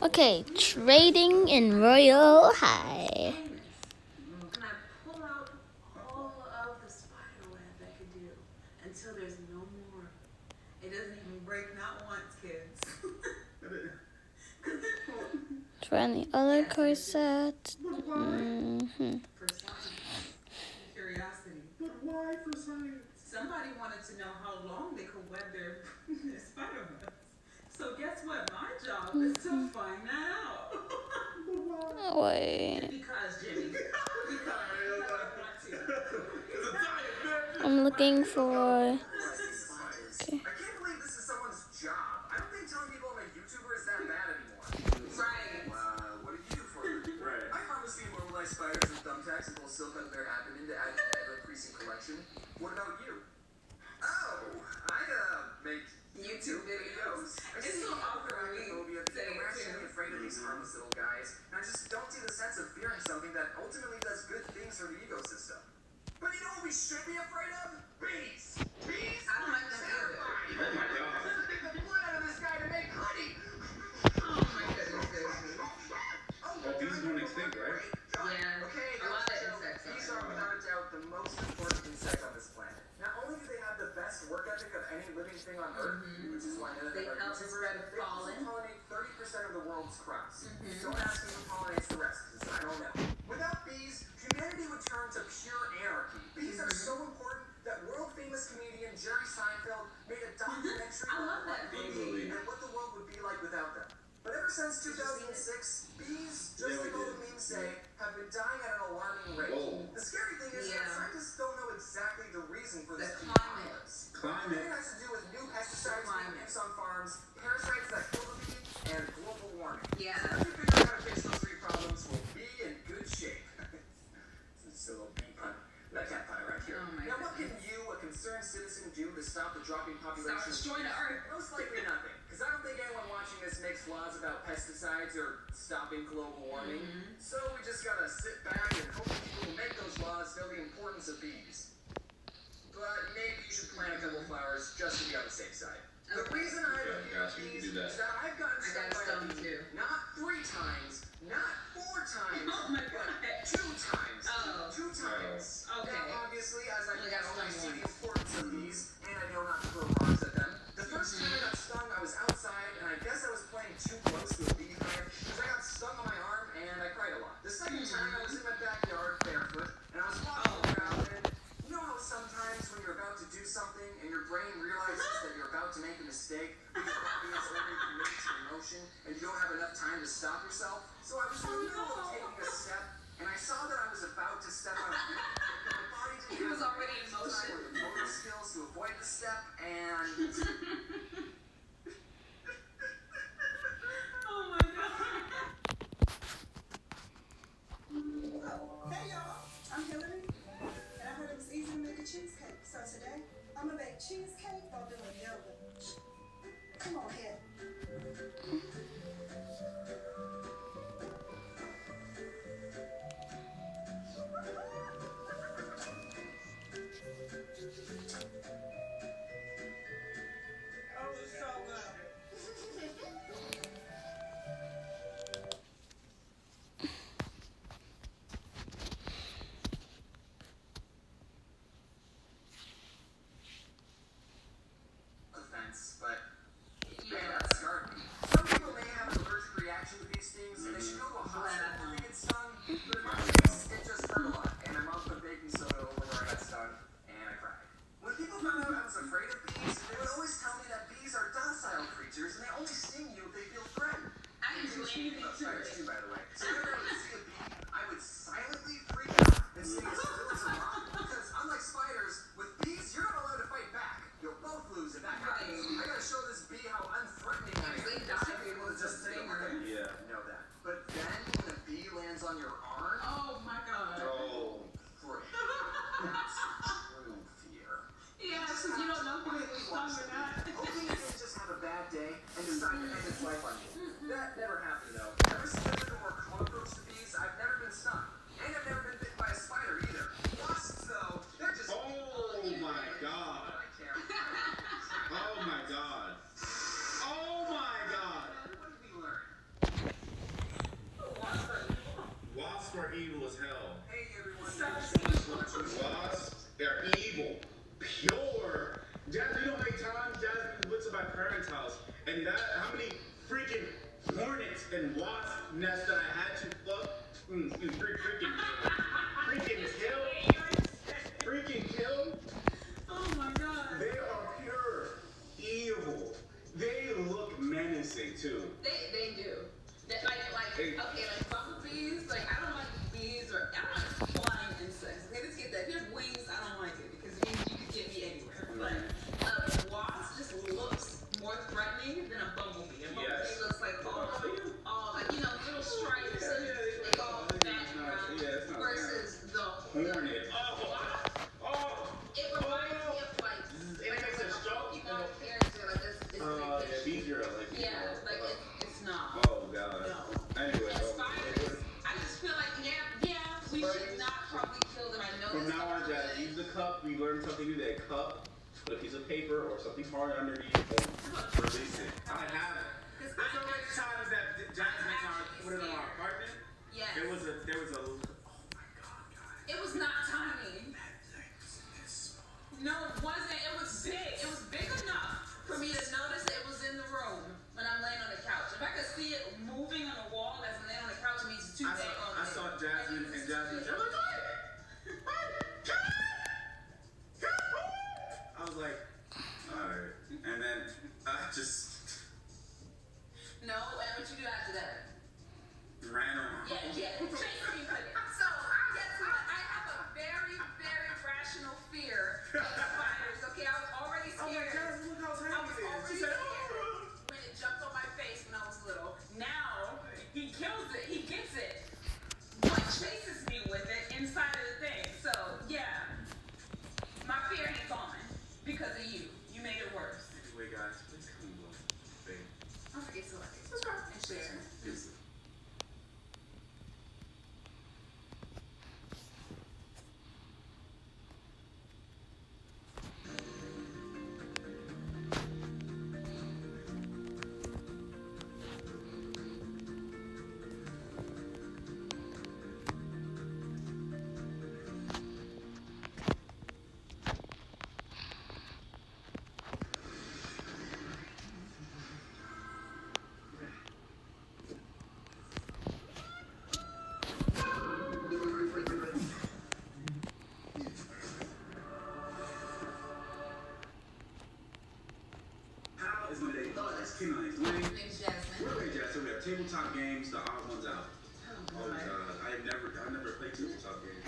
Okay, trading in Royal High. And I pull out all of the spider web I could do until there's no more. It doesn't even break not once, kids. Try any other corset. For science, curiosity. But why for science? Somebody wanted to know how long they could web their spider webs. So guess what? My job is to find that out. Oh, wait. Because, Jimmy. Because I want to. I'm looking for. Okay. I can't believe this is someone's job. I don't think telling people I'm a YouTuber is that bad anymore. Right. What do you do for a living? Right. I harvest the immortalized spiders and thumbtacks and pull silk out of their abdomen to add to the ever-increasing collection. What about you? Oh, I make YouTube videos. It's so awkward when we say I'm it actually too. afraid of these harmless little guys, and I just don't see the sense of fearing something that ultimately does good things for the ecosystem. But you know what we should be afraid of? Bees! Bees I don't like them either. terrifying! Oh my god. Let's take the blood out of this guy to make honey! Oh my goodness. Oh, bees went extinct, right? Yeah. Okay, A lot of so insects bees are. are without a doubt the most important insect on this planet. Not only do they have the best work ethic of any living thing on Earth, which is why none of They them are help YouTubers, spread they also pollen. pollinate 30% of the world's crops. Don't ask me who pollinates the rest, because I don't know. Without bees, humanity would turn to pure anarchy. Bees are so important that world-famous comedian Jerry Seinfeld made a documentary I love on that what movie. would be and what the world would be like without them. But ever since 2006, bees, just like all the memes say, have been dying at an alarming rate. Whoa. The scary thing is that Yeah. scientists don't know exactly the reason for this The climate. apocalypse. Climate. It has to do with new pesticides being Climate. used on farms, parasites that kill the bee, and global warming. Yeah. So if you figure out how to fix those three problems, we'll be in good shape. It's a little bee pun. That cat pie right here. Oh my Now, what can goodness. you, a concerned citizen, do to stop the dropping population? Stop destroying the earth. Most likely nothing, because I don't think anyone watching this makes laws about pesticides or stopping global warming. So we just gotta sit back and hope that people who make those laws know the importance of bees. But maybe you should plant a couple flowers just to be on the safe side. The Okay. reason I Okay, have gotcha, you can bees do that. is that I've gotten I stung got by a stung bee too. not 3 times, not 4 times, Oh my but God. 2 times. Oh. 2 times. Okay. Now, obviously, as I Only got only stung see the once. importance of bees, and I know not to throw rocks at them. The first time I got stung, I was outside, and I guess I was playing too close to a beehive, because I got stung on my arm, and I cried a lot. The second time, I was in my backyard, barefoot, and I was walking around, and you know how sometimes when you're about to do something, and your brain realizes that you're about to make a mistake, but your body is already committed to emotion, and you don't have enough time to stop yourself? So I was in the middle of taking a step, and I saw that I was about to step on a beat, but my body didn't He was have already in the motion. time or the motor skills to avoid the step, and Oh my god. Hey y'all, I'm Hillary, and I heard it was easy to make a cheesecake. So today, I'm gonna make cheesecake while doing yoga. Come on here. Oh, it's so good. offense, but man, that scarred me. Some people may have an allergic reaction to these things, and they should go to a hospital when they get stung. But in my case, it just hurt a lot, and my mom put baking soda over where I got stung, and I cried. When people found out I was afraid of bees, they would always tell me that bees are docile creatures, and they only sting you if they feel threatened. I didn't do anything About to spiders it. too, by the way. So whenever I would see a bee, I would silently freak out and stay as still as a rock. Because unlike spiders, with bees, you're not allowed to fight back. You'll both lose if that happens. I gotta show this bee how unthreatening I am. They die Some if it people was just a say, stinger. Yeah. know that. But then when a bee lands on your arm, Oh my god. Oh. frick. That's true fear. Yeah, because you don't know if it was stung or not. Hoping it didn't just have a bad day and decide to end its life on you. That never happened though. Ever since I took a more calm approach to bees, I've never been stung. And I've never been bitten by a spider either. Wasps though, they're just Oh my god. I care. Oh my god. Oh my god. What did we learn? how many freaking hornets and wasp nests that I had to fuck? Freaking kill. Oh my god. They are pure evil. They look menacing too. They do. Like bumblebees, like I don't like bees or I don't like flying insects. Okay, let's get that. If you have wings, I don't like it because it means you can get me anywhere. But wasp just looks more threatening than a bumblebee. A bumblebee looks like all like little stripes and they all background versus the Hornet. It reminds me of like It makes a stroke. character like this. Yeah, bees are like. Yeah, like it's not. Oh god. No. Anyway. And spiders, I just feel like, we should not probably kill them. I know From that's now on, Jazz, use the cup. We learned something new. That cup, put a piece of paper or something hard underneath and release it. I have it. Because There's so many times that Jazz makes our put it in our apartment. yes, There was a oh my god, guys. it was not tiny. No, it wasn't. It was big. It was big enough for me to notice it was in the room when I'm laying on the couch. If I could see it moving on the wall as I'm laying on the couch, it means it's too big on I me. saw Jasmine and Jasmine. I was like, alright. And then I just No, and what you do after that? ran around. Yeah. Chase me with it. So, guess what? I have a very, very rational fear of spiders. Okay, I was already I was like, scared. Jasmine, look how I tiny was it is. already She said, scared when it jumped on my face when I was little. Now, he kills it. He gets it. But chases me with it inside of the thing. So, yeah. My fear ain't gone because of you. You made it worse. Anyway, guys, please come on, babe. Don't forget to like, subscribe, and share. Peace. How is my day? Oh, that's Kenai. Name's Jasmine. We're ready, Jazz. So we have tabletop games, the odd ones out. Oh God. god, I never played tabletop games.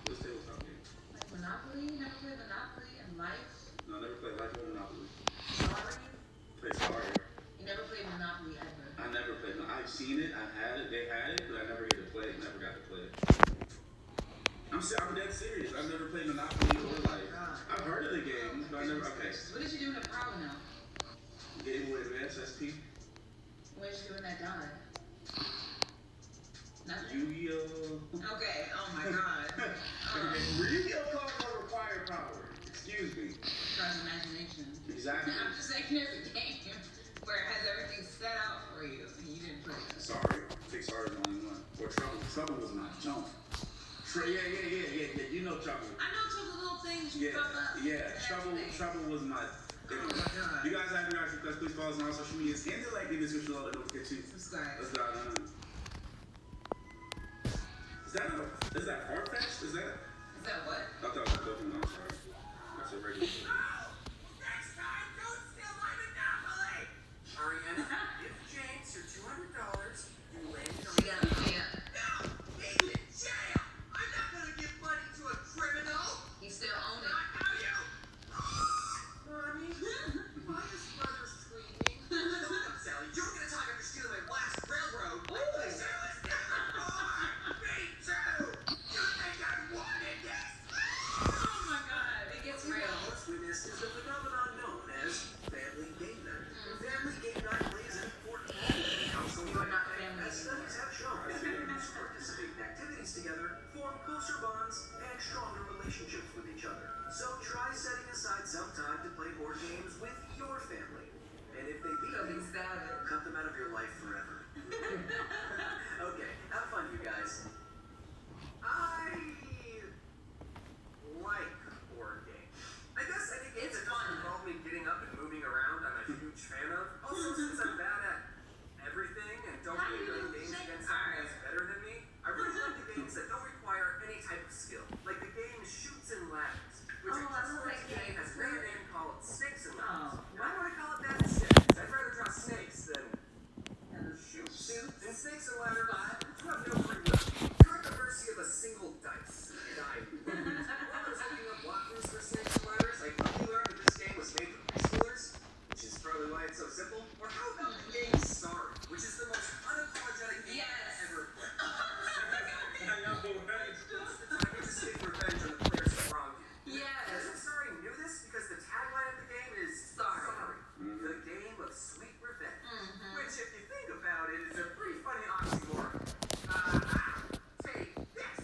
What's tabletop games? Like Monopoly? You never played Monopoly and Life? No, I never played Life or Monopoly. Sorry? Played Sorry. You never played Monopoly ever. I never played. No, I've seen it. I had it. They had it, but I never get to play it. Never got to play it. I'm dead serious. I've never played Monopoly or Life. I've heard of the game, but I never. Okay. What did you do in the power now? Game Boy Advance SP. What did you do in that died? Nothing? Yu-Gi-Oh. Okay, oh my god. Yu-Gi-Oh cards don't require power. Excuse me. Tries imagination. Exactly. I'm just saying there's a game where it has everything set out for you and you didn't play it. Sorry. I think Sorry is the only one. Or Trouble. Trouble was my jump. Yeah. You know Trouble. I know two of the little things you fuck up. Yeah. and everything. Trouble was my. Oh my god. You guys have any requests? Please follow us on all social media. And to like, give this description below. Don't forget to Subscribe. let's go. Is that Farfetch'd? Is that? Is that what? I thought it was a Pokemon. I'm sorry. That's a regular. Next time, don't steal my Monopoly! Ariana, if James your $200, you win. You gotta pay up. No! He's in jail! I'm not gonna give money to a criminal! You still own it. Not how you! Mommy, why is brother screaming? Shut up, Sally. You were gonna talk after stealing my last railroad. Ooh. Sally was never born! Me too! You think I wanted this? Oh my god, it gets real. What's with Snakes and ladders, you have no free will. You're at the mercy of a single dice. While I was looking up walkthroughs for Snakes and Ladders, I quickly learned that this game was made for preschoolers, which is probably why it's so simple. Or how about the game Sorry, which is the most unapologetic game I've ever played. I know, right? Most of the time, you just take revenge on the players that wronged you. Yes. Isn't Sorry knew this because the tagline of the game is Sorry, the game of sweet revenge. Which, if you think about it, is a pretty funny oxymoron. Take this.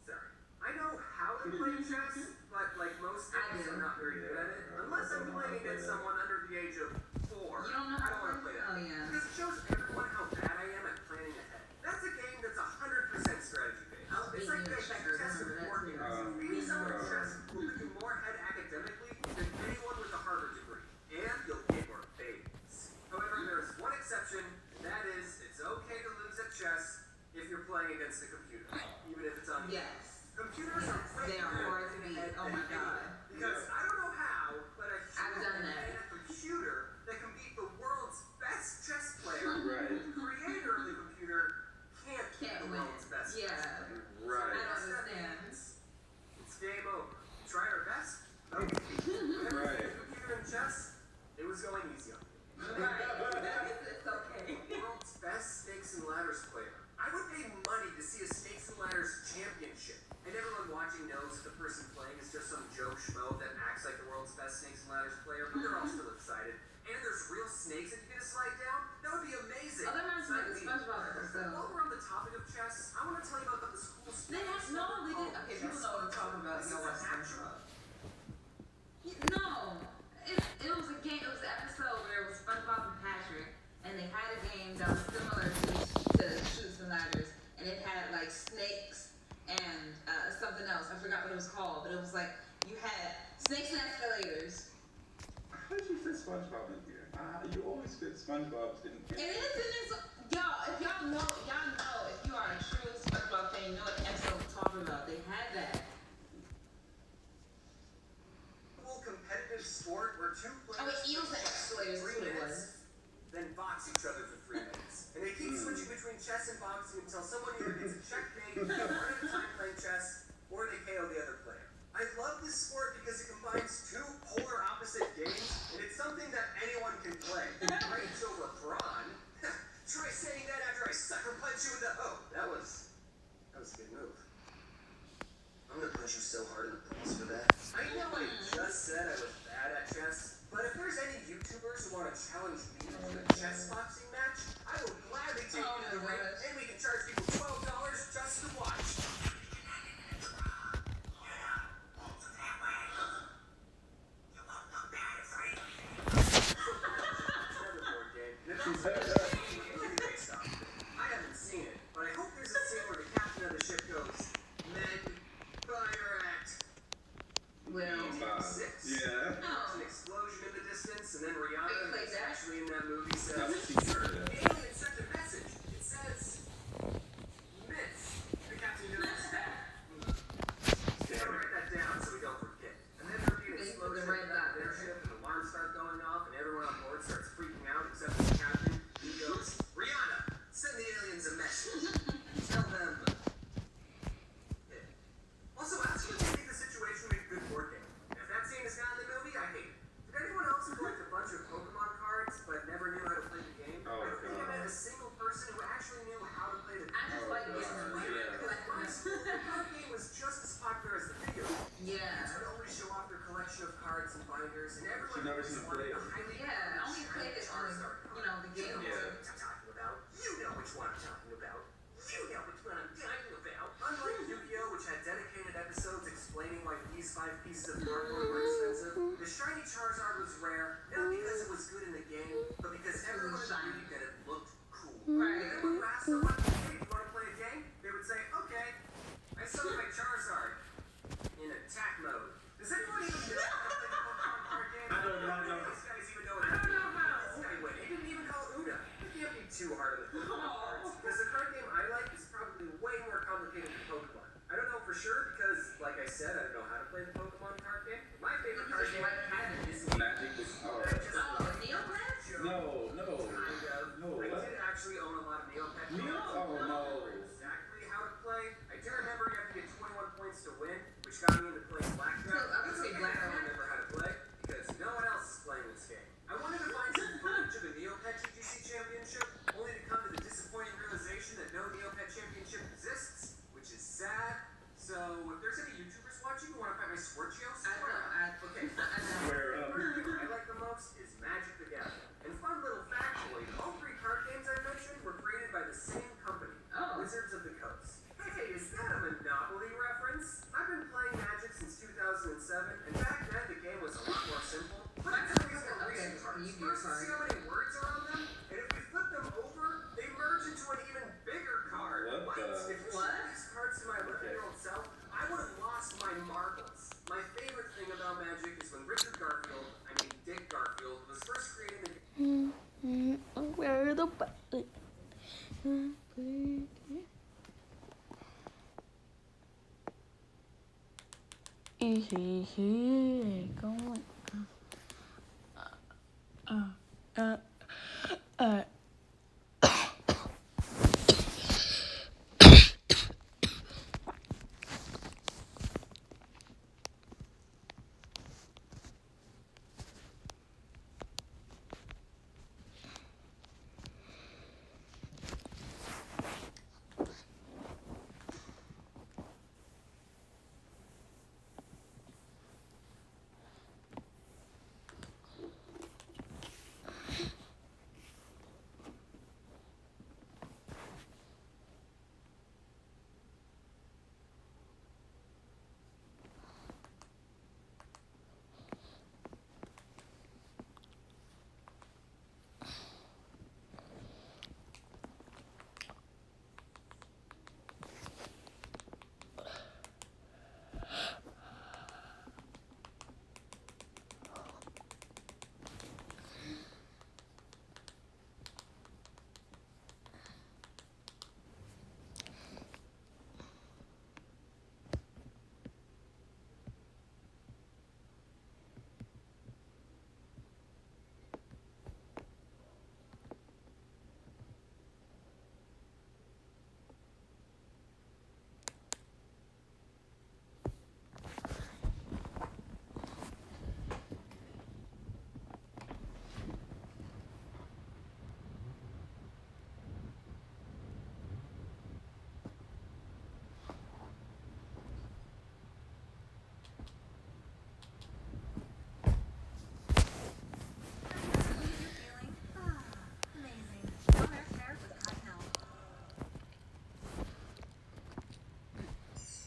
Sorry. I know how to play chess, but like most things, I'm not very good at it. Unless I'm playing against someone under the age of 4. You don't know I how don't want to to play play? that. Oh, yeah. Because it shows everyone how bad I am at planning ahead. That's a game that's 100% strategy based. I'll It's beat like you that at checkers, test of remember that, war too. games. Beating someone at chess will put you more ahead academically than anyone with a Harvard degree. And you'll get more babies. However, there's one exception, and that is it's okay to lose at chess if you're playing against a computer, even if it's on Yes. Computers are Yes, way they are better hard to at beat. head Oh than my God. anyone. Because I don't know how, but a I've done human that. and a computer that can beat the world's best chess player, Right. the creator of the computer can't beat Can't the win. world's best Yeah. chess player. Right. I don't understand. It's game over. Tried our best. Okay. Whenever Right. you played computer and chess, it was going easy on me. It's okay. World's best Snakes and Ladders player. I would pay money to see a Snakes and Ladders championship. And everyone watching knows that the person playing is just some Joe Schmo that acts like the world's best Snakes and Ladders player, but they're all still excited. And there's real snakes that you get to slide down. That would be amazing. Oh, that reminds me of the Sign SpongeBob While episode. we're on the topic of chess, I want to tell you about the school sports. They did. Okay, people know what I'm talking about. This You know is what an actual No, it was a game. It was an episode where it was SpongeBob and Patrick, and they had a game that was similar to Shoots and Ladders, and it had like snakes and something else. I forgot what it was called, but it was like you had snakes and escalators. How did you fit SpongeBob in here? You always fit SpongeBob in And it is in this, y'all. If y'all know, if you are a true SpongeBob fan, you know what episode we're talking about. They had that. competitive sport where two players Oh, wait, Eels and Escalators is for 3 what it minutes, was. then box each other for 3 minutes. And they keep switching between chess and boxing until someone either gets a checkmate, one at a time playing chess, or they KO the other player. I love this sport because it combines two polar opposite games, and it's something that anyone can play. Right over brawn. Try saying that after I sucker punch you in the that was a good move. I'm gonna punch you so hard in the balls for that. I know I just said I was bad at chess, but if there's any YouTubers who want to challenge me to a chess boxing match, I will gladly take you to the ring, and we can charge people $12 just to watch. I haven't seen it, but I hope there's a scene where the captain of the ship goes, "Men, fire at." Well, 6. Yeah. There's an explosion in the distance, and then Rihanna, Wait, like who's that? actually in that movie, says, That was secret. "The alien sent a message. It says, miss." The captain goes, "Gotta write that down so we don't forget." And then there'll be an They explosion write in that the down. airship, and alarms start going off, and everyone on board starts freaking out except for the captain. He goes, "Rihanna, send the aliens a message. Tell them." Also, actually, I think the situation would be a good board game. If that scene is not in the movie, I hate it. Did anyone else collect a bunch of Pokemon cards but never knew how to play the game? Oh, I don't think I God. met a single person who actually knew how to play the I game. just like Oh, getting God. them. The card game was just as popular as the video game. Yeah. They would always show off their collection of cards and binders, and everyone She never always seen wanted play a it. highly Yeah, I only played it on, the You game. know Yeah. what I'm talking about. You know which one I'm talking about. You know which one I'm talking about. Unlike Yu-Gi-Oh, which had dedicated episodes explaining why these 5 pieces of cardboard were expensive, the shiny Charizard was rare, not because it was good in the game, but because everyone agreed that it looked cool. Right. And then when you ask someone, "Hey, you want to play a game?" they would say, "Okay, I summoned my Charizard in attack mode." Does anyone even know how to play the Pokemon card game? I don't know. These guys even know what they're doing. This guy went. He didn't even call Una. You can't be too hard on the Pokemon cards. Because the card game I like is probably way more complicated than Pokemon. I don't know for sure because, like I said, I don't know how to play the Pokemon card game. My favorite card game is Magic was. Oh. I just Oh, Neoplan? No, no. kind of. No, I what? did actually own a lot of Neopet Neo? cards. Oh, no. Exactly how to play. I do remember you have to get 21 points to win, which got me into playing blackjack. So, I would say That's okay, black. I don't remember how to play because no one else is playing this game. I wanted to find some footage of a Neopet GGC championship, only to come to the disappointing realization that no Neopet championship exists, which is sad. So, if there's any YouTubers watching who want to find my Squirchio, okay. Where, The first game I like the most is Magic the Gathering. And fun little factoid, all 3 card games I mentioned were created by the same company, Oh. Wizards of the Coast. Hey, is that a Monopoly reference? I've been playing Magic since 2007, and back then the game was a lot more simple. But it's always more Okay, recent cards. you do First, card. see how many words are on them, and if we flip them over, they merge into an even bigger card. What the- If you What? showed these cards to my 11-year-old self, I would have lost my marbles. My favorite thing about Magic is when Dick Garfield, was first creating the Where the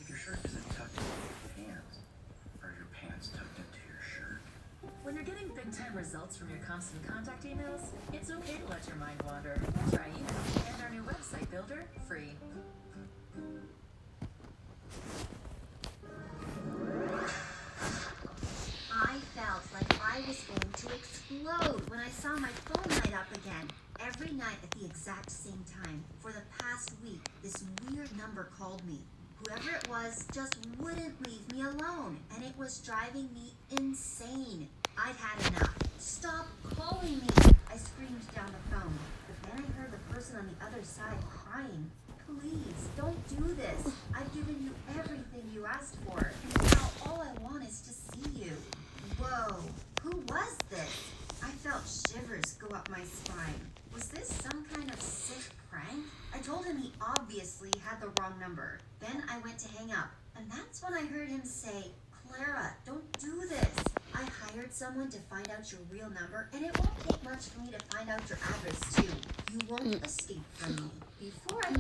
If your shirt isn't tucked into your pants, or your pants tucked into your shirt. When you're getting big time results from your constant contact emails, it's okay to let your mind wander. Try email and our new website builder free. I felt like I was going to explode when I saw my phone light up again. Every night at the exact same time, for the past week, this weird number called me. Whoever it was just wouldn't leave me alone, and it was driving me insane. I'd had enough. Stop calling me! I screamed down the phone, but then I heard the person on the other side crying. Please, don't do this. I've given you everything you asked for, and now all I want is to see you. Whoa, who was this? I felt shivers go up my spine. Was this some kind of sick prank? I told him he obviously had the wrong number. Then I went to hang up, and that's when I heard him say, Clara, don't do this. I hired someone to find out your real number, and it won't take much for me to find out your address too. You won't escape from me. Before I...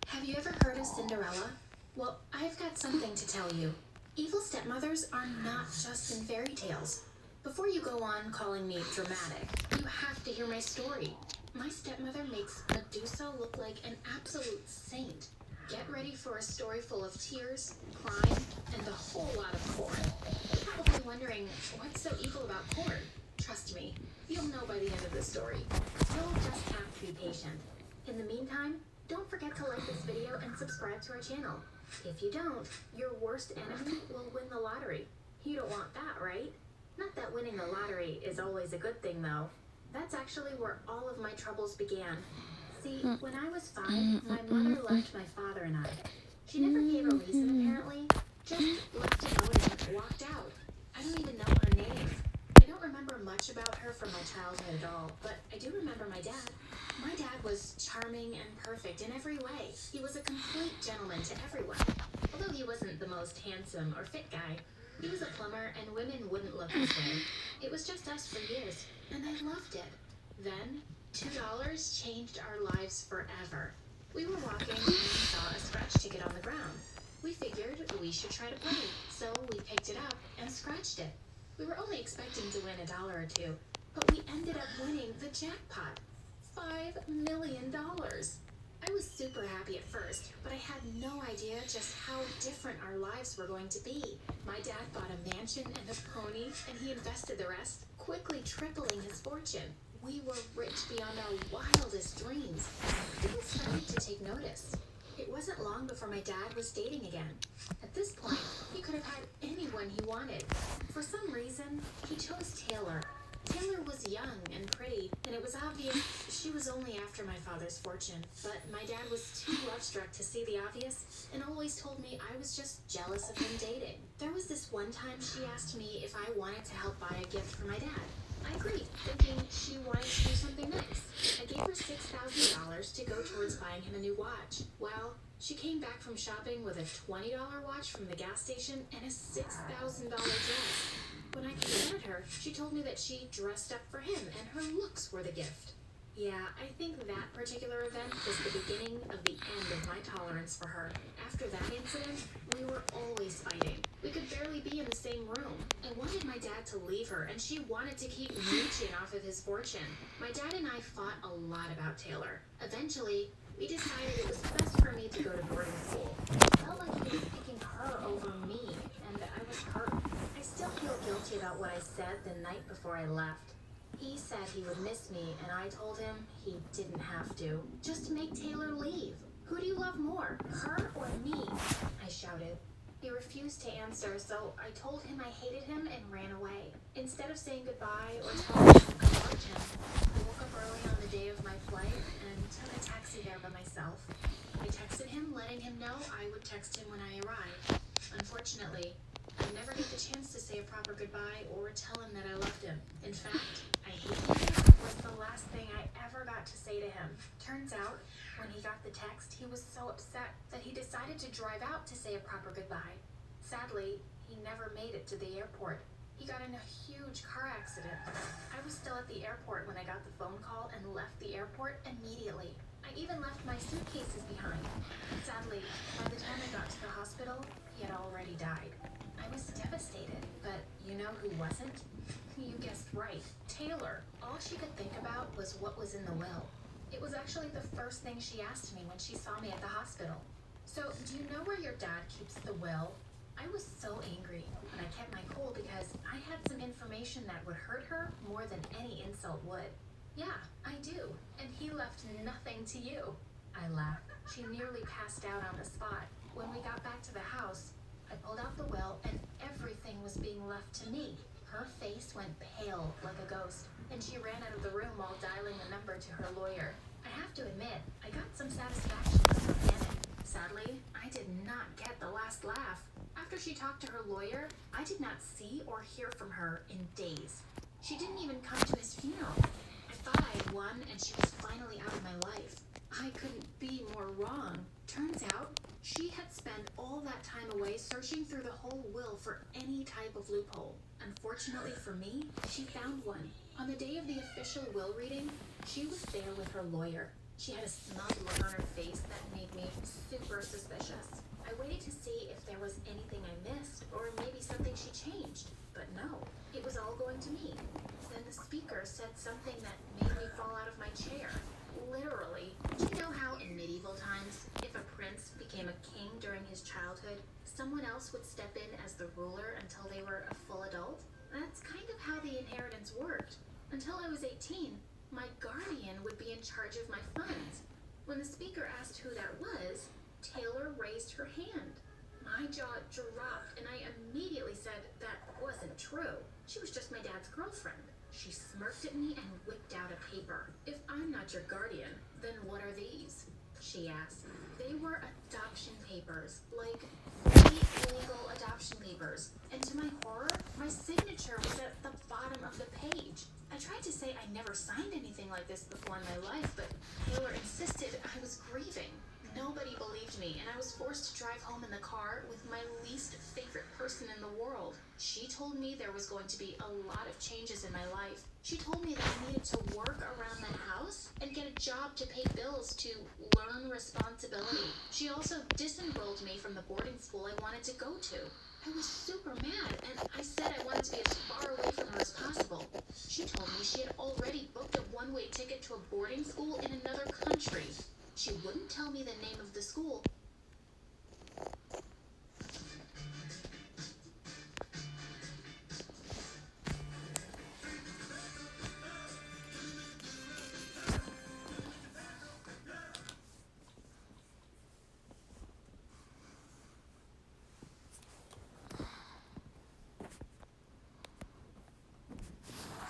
Have you ever heard of Cinderella? Well, I've got something to tell you. Evil stepmothers are not just in fairy tales. Before you go on calling me dramatic, you have to hear my story. My stepmother makes Medusa look like an absolute saint. Get ready for a story full of tears, crime, and a whole lot of corn. You're probably wondering, what's so evil about corn? Trust me, you'll know by the end of the story. You'll just have to be patient. In the meantime, don't forget to like this video and subscribe to our channel. If you don't, your worst enemy will win the lottery. You don't want that, right? Not that that winning the lottery is always a good thing, though. That's actually where all of my troubles began. See, when I was 5, my mother left my father and I. She never gave a reason, apparently. Just left it alone and walked out. I don't even know her name. I don't remember much about her from my childhood at all, but I do remember my dad. My dad was charming and perfect in every way. He was a complete gentleman to everyone. Although he wasn't the most handsome or fit guy, he was a plumber and women wouldn't look his way. It was just us for years, and I loved it. Then, $2 changed our lives forever. We were walking and we saw a scratch ticket on the ground. We figured we should try to play, so we picked it up and scratched it. We were only expecting to win $1 or $2, but we ended up winning the jackpot. $5 million. I was super happy at first, but I had no idea just how different our lives were going to be. My dad bought a mansion and a pony, and he invested the rest, quickly tripling his fortune. We were rich beyond our wildest dreams. People started to take notice. It wasn't long before my dad was dating again. At this point, he could have had anyone he wanted. For some reason, he chose Taylor. Taylor was young and pretty, and it was obvious she was only after my father's fortune. But my dad was too love-struck to see the obvious, and always told me I was just jealous of him dating. There was this one time she asked me if I wanted to help buy a gift for my dad. I agreed, thinking she wanted to do something nice. I gave her $6,000 to go towards buying him a new watch. Well, she came back from shopping with a $20 watch from the gas station and a $6,000 dress. When I confronted her, she told me that she dressed up for him and her looks were the gift. Yeah, I think that particular event was the beginning of the end of my tolerance for her. After that incident, we were always fighting. We could barely be in the same room. I wanted my dad to leave her, and she wanted to keep mooching off of his fortune. My dad and I fought a lot about Taylor. Eventually, we decided it was best for me to go to boarding school. I felt like he was picking her over me, and I was hurt. I still feel guilty about what I said the night before I left. He said he would miss me, and I told him he didn't have to. Just make Taylor leave. Who do you love more, her or me? I shouted. He refused to answer, so I told him I hated him and ran away. Instead of saying goodbye or telling him I loved him, I woke up early on the day of my flight and took a taxi there by myself. I texted him, letting him know I would text him when I arrived. Unfortunately, I never get the chance to say a proper goodbye or tell him that I loved him. In fact, I hate him was the last thing I ever got to say to him. Turns out, when he got the text, he was so upset that he decided to drive out to say a proper goodbye. Sadly, he never made it to the airport. He got in a huge car accident. I was still at the airport when I got the phone call and left the airport immediately. I even left my suitcases behind. Sadly, by the time I got to the hospital, he had already died. I was devastated, but you know who wasn't? You guessed right, Taylor. All she could think about was what was in the will. It was actually the first thing she asked me when she saw me at the hospital. So, do you know where your dad keeps the will? I was so angry, but I kept my cool because I had some information that would hurt her more than any insult would. Yeah, I do, and he left nothing to you. I laughed. She nearly passed out on the spot. When we got back to the house, I pulled out the will and everything was being left to me. Her face went pale like a ghost, and she ran out of the room while dialing the number to her lawyer. I have to admit, I got some satisfaction from her panic. Sadly, I did not get the last laugh. After she talked to her lawyer, I did not see or hear from her in days. She didn't even come to his funeral. I thought I had won and she was finally out of my life. I couldn't be more wrong. Turns out, she had spent all that time away searching through the whole will for any type of loophole. Unfortunately for me, she found one. On the day of the official will reading, she was there with her lawyer. She had a smug look on her face that made me super suspicious. I waited to see if there was anything I missed, or maybe something she changed. But no, it was all going to me. Then the speaker said something that made me fall out of my chair. Literally. Do you know how in medieval times, if a prince became a king during his childhood, someone else would step in as the ruler until they were a full adult? That's kind of how the inheritance worked. Until I was 18, my guardian would be in charge of my funds. When the speaker asked who that was, Taylor raised her hand. My jaw dropped and I immediately said that wasn't true. She was just my dad's girlfriend. She smirked at me and whipped out a paper. If I'm not your guardian, then what are these? She asked. They were adoption papers, like really illegal adoption papers. And to my horror, my signature was at the bottom of the page. I tried to say I never signed anything like this before in my life, but Taylor insisted I was grieving. Nobody believed me, and I was forced to drive home in the car with my least favorite person in the world. She told me there was going to be a lot of changes in my life. She told me that I needed to work around the house and get a job to pay bills to learn responsibility. She also disenrolled me from the boarding school I wanted to go to. I was super mad, and I said I wanted to be as far away from her as possible. She told me she had already booked a one-way ticket to a boarding school in another country. She wouldn't tell me the name of the school.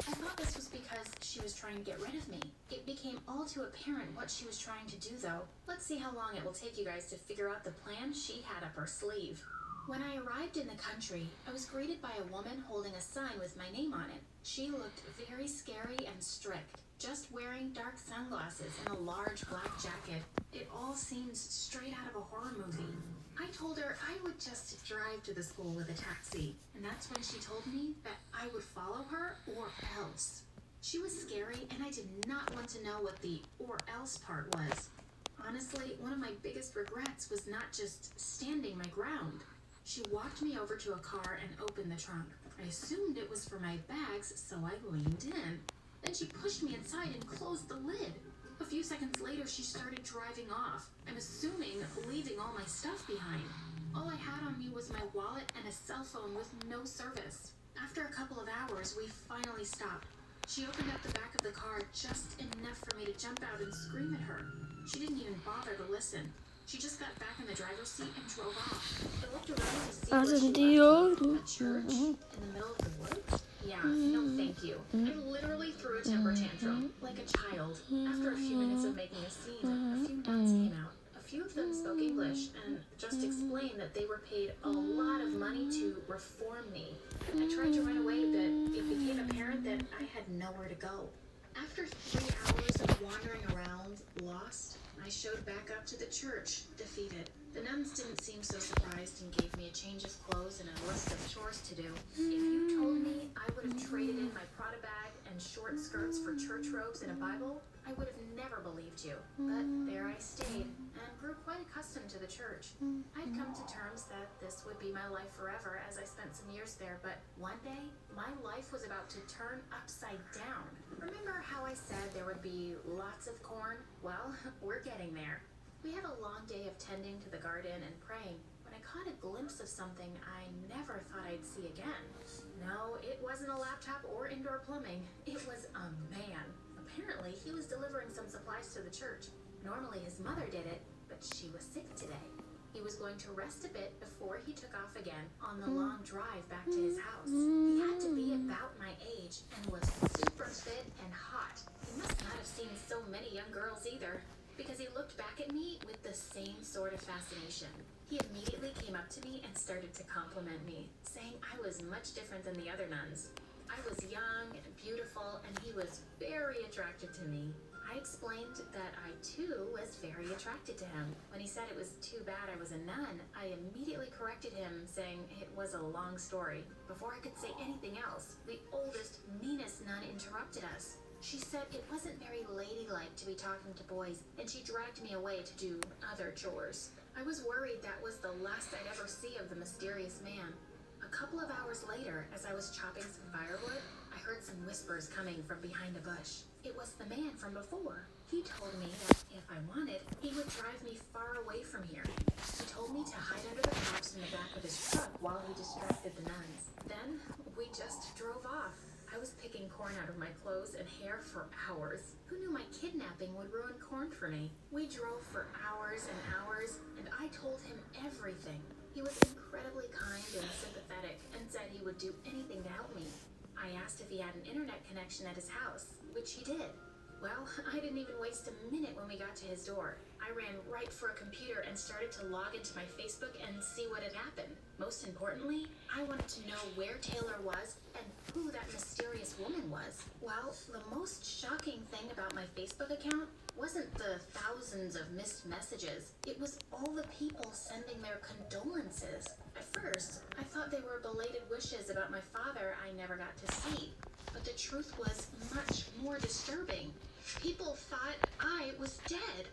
I thought this was because she was trying to get rid of me. It became all too apparent what she was trying to do, though. Let's see how long it will take you guys to figure out the plan she had up her sleeve. When I arrived in the country, I was greeted by a woman holding a sign with my name on it. She looked very scary and strict, just wearing dark sunglasses and a large black jacket. It all seemed straight out of a horror movie. I told her I would just drive to the school with a taxi, and that's when she told me that I would follow her or else. She was scary, and I did not want to know what the or else part was. Honestly, one of my biggest regrets was not just standing my ground. She walked me over to a car and opened the trunk. I assumed it was for my bags, so I leaned in. Then she pushed me inside and closed the lid. A few seconds later, she started driving off. I'm assuming leaving all my stuff behind. All I had on me was my wallet and a cell phone with no service. After a couple of hours, we finally stopped. She opened up the back of the car just enough for me to jump out and scream at her. She didn't even bother to listen. She just got back in the driver's seat and drove off. I looked around to see where she left me. A church in the middle of the woods? Yeah, no thank you. I literally threw a temper tantrum, like a child. After a few minutes of making a scene, a few nuns came out. A few of them spoke English and just explained that they were paid a lot of money to reform me. I tried to run away, but it became apparent that I had nowhere to go. After 3 hours of wandering around, lost, I showed back up to the church, defeated. The nuns didn't seem so surprised and gave me a change of clothes and a list of chores to do. If you told me I would have traded in my Prada bag and short skirts for church robes and a Bible, I would have never believed you. But there I stayed and grew quite accustomed to the church. I'd come to terms that this would be my life forever as I spent some years there, but one day, my life was about to turn upside down. Remember how I said there would be lots of corn? Well, we're getting there. We had a long day of tending to the garden and praying when I caught a glimpse of something I never thought I'd see again. No, it wasn't a laptop or indoor plumbing. It was a man. Apparently, he was delivering some supplies to the church. Normally, his mother did it, but she was sick today. He was going to rest a bit before he took off again on the long drive back to his house. He had to be about my age and was super fit and hot. He must not have seen so many young girls either, because he looked back at me with the same sort of fascination. He immediately came up to me and started to compliment me, saying I was much different than the other nuns. I was young and beautiful, and he was very attracted to me. I explained that I too was very attracted to him. When he said it was too bad I was a nun, I immediately corrected him, saying it was a long story. Before I could say anything else, the oldest, meanest nun interrupted us. She said it wasn't very ladylike to be talking to boys, and she dragged me away to do other chores. I was worried that was the last I'd ever see of the mysterious man. A couple of hours later, as I was chopping some firewood, I heard some whispers coming from behind a bush. It was the man from before. He told me that if I wanted, he would drive me far away from here. He told me to hide under the crops in the back of his truck while he distracted the nuns. Then, we just drove off. I was picking corn out of my clothes and hair for hours. Who knew my kidnapping would ruin corn for me? We drove for hours and hours, and I told him everything. He was incredibly kind and sympathetic and said he would do anything to help me. I asked if he had an internet connection at his house, which he did. Well, I didn't even waste a minute when we got to his door. I ran right for a computer and started to log into my Facebook and see what had happened. Most importantly, I wanted to know where Taylor was and who that mysterious woman was. Well, the most shocking thing about my Facebook account wasn't the thousands of missed messages. It was all the people sending their condolences. At first, I thought they were belated wishes about my father I never got to see. But the truth was much more disturbing. People thought I was dead.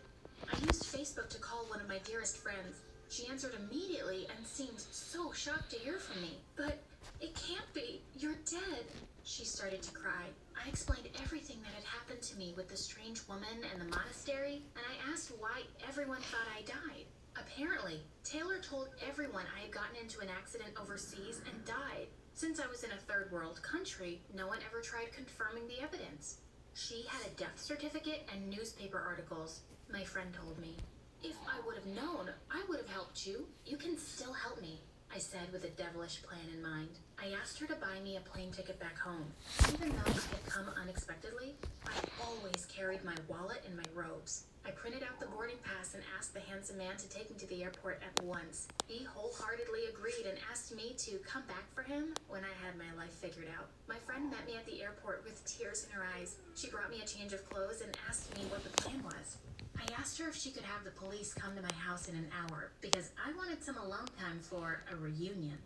I used Facebook to call one of my dearest friends. She answered immediately and seemed so shocked to hear from me. But it can't be. You're dead. She started to cry. I explained everything that had happened to me with the strange woman and the monastery, and I asked why everyone thought I died. Apparently, Taylor told everyone I had gotten into an accident overseas and died. Since I was in a third world country, no one ever tried confirming the evidence. She had a death certificate and newspaper articles, my friend told me. If I would have known, I would have helped you. You can still help me, I said with a devilish plan in mind. I asked her to buy me a plane ticket back home. Even though I had come unexpectedly, I always carried my wallet and my robes. I printed out the boarding pass and asked the handsome man to take me to the airport at once. He wholeheartedly agreed and asked me to come back for him when I had my life figured out. My friend met me at the airport with tears in her eyes. She brought me a change of clothes and asked me what the plan was. I asked her if she could have the police come to my house in an hour because I wanted some alone time for a reunion.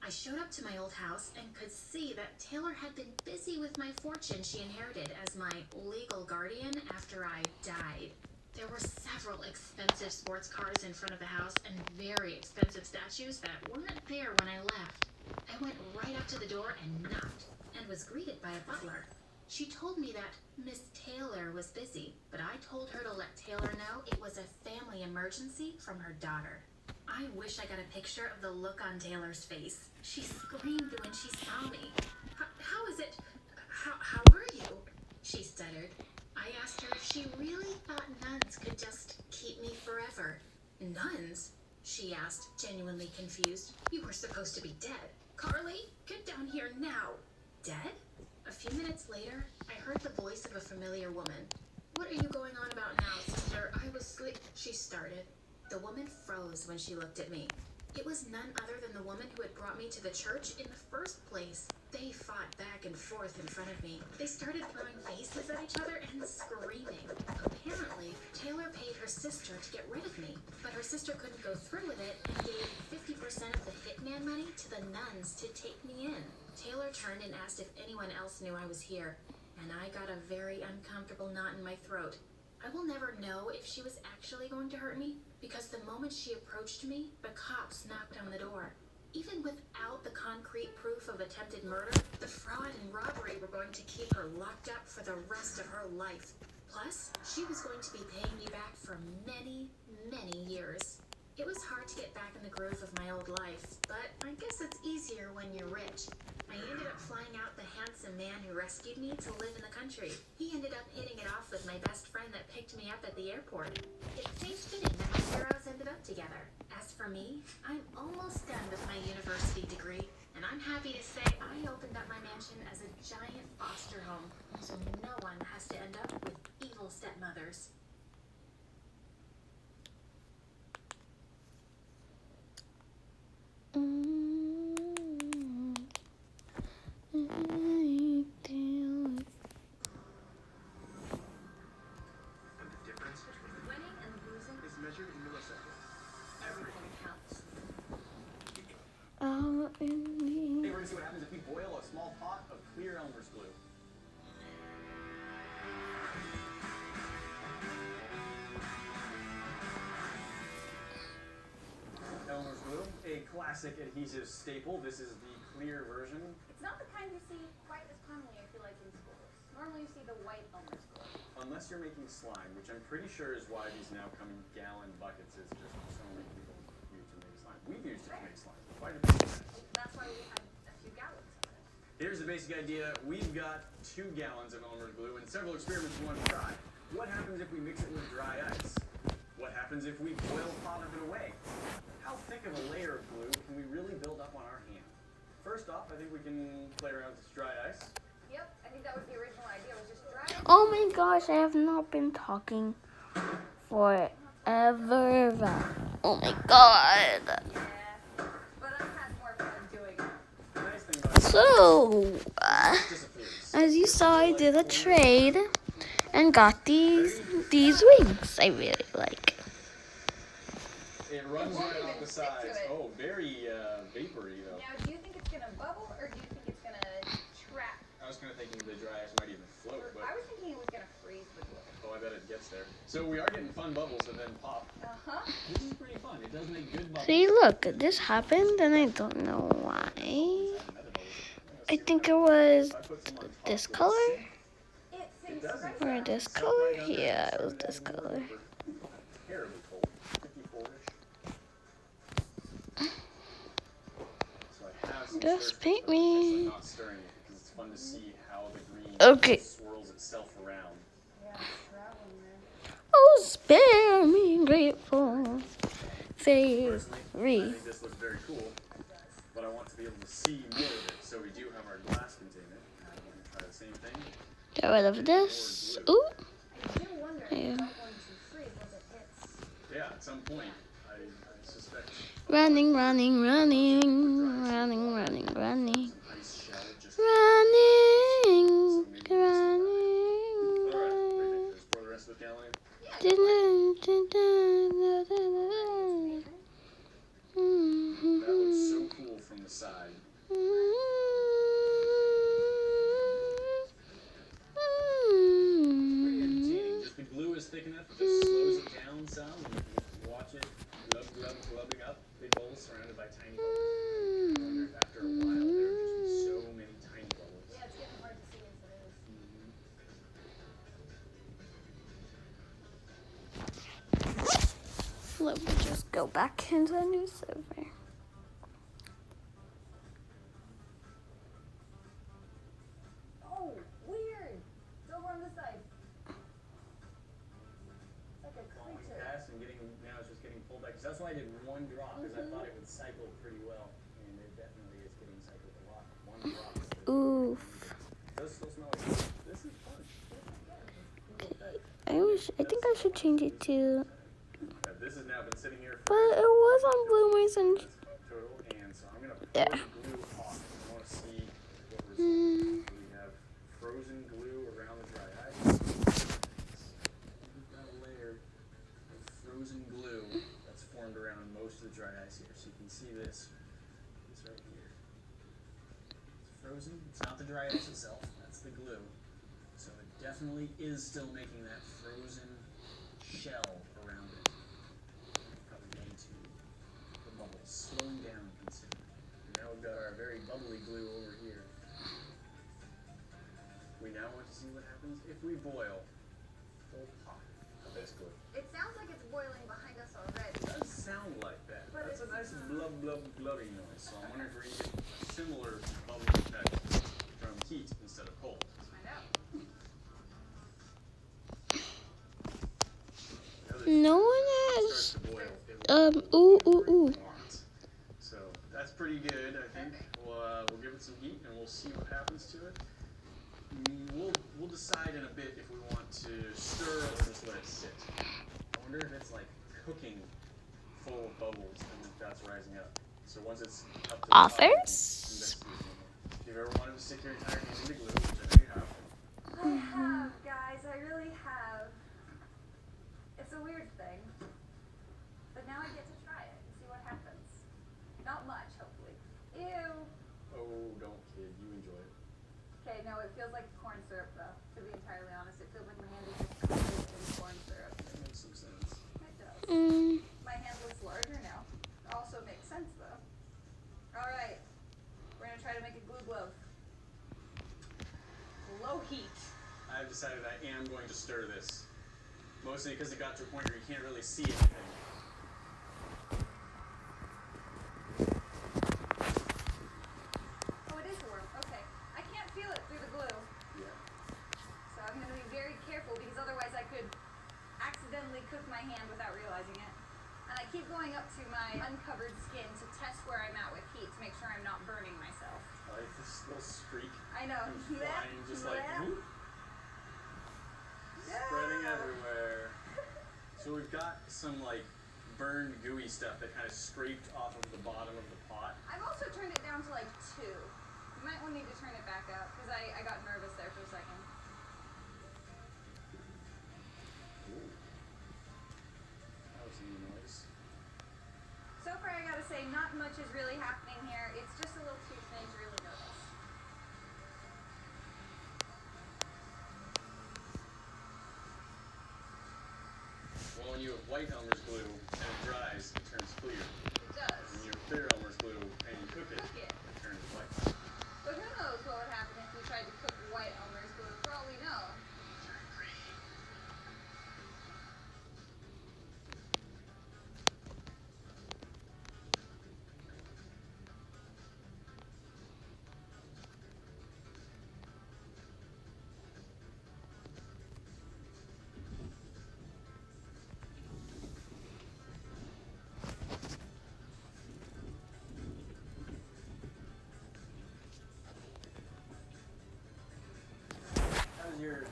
I showed up to my old house and could see that Taylor had been busy with my fortune she inherited as my legal guardian after I died. There were several expensive sports cars in front of the house and very expensive statues that weren't there when I left. I went right up to the door and knocked and was greeted by a butler. She told me that Miss Taylor was busy, but I told her to let Taylor know it was a family emergency from her daughter. I wish I got a picture of the look on Taylor's face. She screamed when she saw me. How is it? How are you? She stuttered. I asked her if she really thought nuns could just keep me forever. Nuns? She asked, genuinely confused. You were supposed to be dead. Carly, get down here now. Dead? A few minutes later, I heard the voice of a familiar woman. What are you going on about now, sister? I was sleep. She started. The woman froze when she looked at me. It was none other than the woman who had brought me to the church in the first place. They fought back and forth in front of me. They started throwing vases at each other and screaming. Apparently, Taylor paid her sister to get rid of me, but her sister couldn't go through with it and gave 50% of the hitman money to the nuns to take me in. Taylor turned and asked if anyone else knew I was here, and I got a very uncomfortable knot in my throat. I will never know if she was actually going to hurt me, because the moment she approached me, the cops knocked on the door. Even without the concrete proof of attempted murder, the fraud and robbery were going to keep her locked up for the rest of her life. Plus, she was going to be paying me back for many, many years. It was hard to get back in the groove of my old life, but I guess it's easier when you're rich. I ended up flying out the handsome man who rescued me to live in the country. He ended up hitting it off with my best friend that picked me up at the airport. It seems fitting that my heroes ended up together. As for me, I'm almost done with my university degree, and I'm happy to say I opened up my mansion as a giant foster home, so no one has to end up with evil stepmothers. And the difference between Winning and losing, is measured in milliseconds. everything counts. Hey, we're gonna see what happens if we boil a small pot of clear Elmer's glue. Elmer's glue, a classic adhesive staple. This is the clear version. It's not the kind you see quite as commonly, I feel like, in schools. Normally you see the white Elmer's glue. Unless you're making slime, which I'm pretty sure is why these now come in gallon buckets, is just so many people use to make slime. We've used it to make slime. Quite a bit. That's why we had a few gallons of it. Here's the basic idea. We've got 2 gallons of Elmer's glue and several experiments we want to try. What happens if we mix it with dry ice? What happens if we boil a pot of it away? How thick of a layer of glue can we really build up on our hand? first off, I think we can play around with this dry ice. Yep, I think that was the original idea, was just dry. Oh my gosh, I have not been talking forever. Oh my god. Yeah, but I've had more fun doing it. The nice thing about So, it disappears. as you saw, I did a trade and got these wings I really like. It runs right off the stick to sides. it. Oh, very vapory though. Now, do you think it's gonna bubble, or do you think it's gonna trap? I was kind of thinking the dry ice might even float, Or, but I was thinking it was gonna freeze the glue. oh, I bet it gets there. So we are getting fun bubbles that then pop. Uh-huh. This is pretty fun. It does make good bubbles. See, look, this happened and I don't know why. I think it was this color It sings or this color. Yeah, it was this color. Terribly cold. 54-ish. So I have some Just stir paint stuff, but I'm me. not stirring it because it's fun to see how the green Okay. swirls itself around. Yeah, it's traveling there. Oh, spare me, grateful fairy. Personally, I think this looks very cool, but I want to be able to see more of it. So we do have our glass container. I'm going to try the same thing. Get rid of this. Ooh. I do wonder Yeah. if it's not going to freeze once it hits. Yeah, at some point, I suspect Running, running, running, running, running, running, some ice shell just. running, Alright, running. just pour the rest of the gallon in. That looks so cool from the side. Pretty entertaining. Just the glue is thick enough, it just slows it down some, and you can watch it glubbing up. Big bowls surrounded by tiny bubbles. I wonder if after a while there would just be so many tiny bubbles. Yeah, it's getting hard to see as it is. Let me just go back into a new server. Oh, weird! It's over on this side. It's like a Falling creature. fast and now it's just getting pulled back. 'Cause that's why I did one drop, because I thought it would cycle pretty well. And it definitely is getting cycled a lot. One drop. Oof. It does still smell like this is fun. I think I should change it to, This has now been sitting here but for it was on Bloomers and total, and so I'm gonna pour Yeah. the glue off. I want to see what results. We have frozen glue around the dry ice. We've got a layer of frozen glue that's formed around most of the dry ice here. So you can see this right here. It's frozen. It's not the dry ice itself. That's the glue. So it definitely is still making that frozen shell around it. Probably going to the bubbles slowing down considerably. Now we've got our very bubbly glue over here. We now want to see what happens if we boil full pot of this glue. It sounds like it's boiling behind us already. It does sound like that. But That's a it's nice blubby noise. So I wonder if we're going to get a similar bubbly effect from heat instead of cold. Let's find out. no one Starts has. to boil. It Ooh. So that's pretty good, I think. We'll give it some heat and we'll see what happens to it. We'll decide in a bit if we want to stir or just let it sit. I wonder if it's like cooking full of bubbles and then that's rising up. So once it's up to the top, you can Offers? investigate it. If you've ever wanted to stick your entire hand into glue, which I know you have. I have, guys. I really have. It's a weird thing. But now I get to try it and see what happens. Not much, hopefully. Ew. Oh, don't kid, you enjoy it. Okay, no, it feels like corn syrup, though. To be entirely honest, it feels like my hand is just coated in corn syrup. That makes some sense. It does. Mm. My hand looks larger now. It also makes sense, though. Alright. We're gonna try to make a glue glove. Low heat. I've decided I am going to stir this. Mostly because it got to a point where you can't really see anything. Oh, it is warm. Okay. I can't feel it through the glue. Yeah. So I'm going to be very careful because otherwise I could accidentally cook my hand without realizing it. And I keep going up to my uncovered skin to test where I'm at with heat to make sure I'm not burning myself. I like this little streak. I know. Flying just like whoop, spreading everywhere. So we've got some like burned gooey stuff that kind of scraped off of the bottom of the pot. I've also turned it down to like 2. You might need to turn it back up because I got nervous there for a second. Ooh. That was a new noise. So far, I gotta say, not much is really happening here. It's just a little too thin to really notice. Well, when you have white Elmer's glue and it dries, it turns clear. It does. When you have clear Elmer's glue and you cook it, it turns white. But who knows what would happen if we tried to cook white Elmer's glue, for all we know. How's your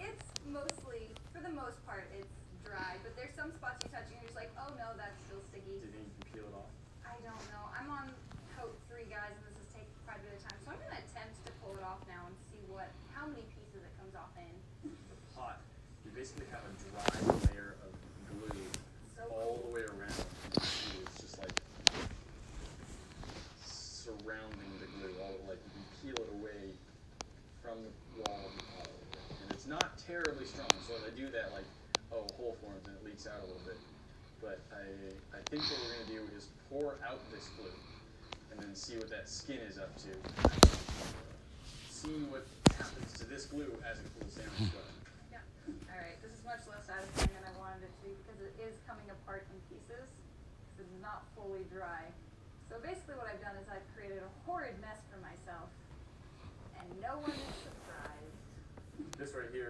It's mostly, for the most part, it's dry. But there's some spots you touch and you're just like, oh no, that's still sticky. do you think you can peel it off? I don't know. I'm on coat 3, guys, and this is taking quite a bit of time. So I'm gonna attempt to pull it off now and see how many pieces it comes off in. The pot, you basically have a dry layer of glue So all the way around. It's just like surrounding the glue, all like you can peel it away from the wall of the pot. And it's not terribly strong, so if I do that, like, oh, hole forms and it leaks out a little bit. But I think what we're gonna do is pour out this glue and then see what that skin is up to. See what happens to this glue as it cools down as well. Yeah. Alright, this is much less satisfying than I wanted it to be because it is coming apart in pieces. This is not fully dry. So basically what I've done is I've created a horrid mess for myself. And no one is surprised. This right here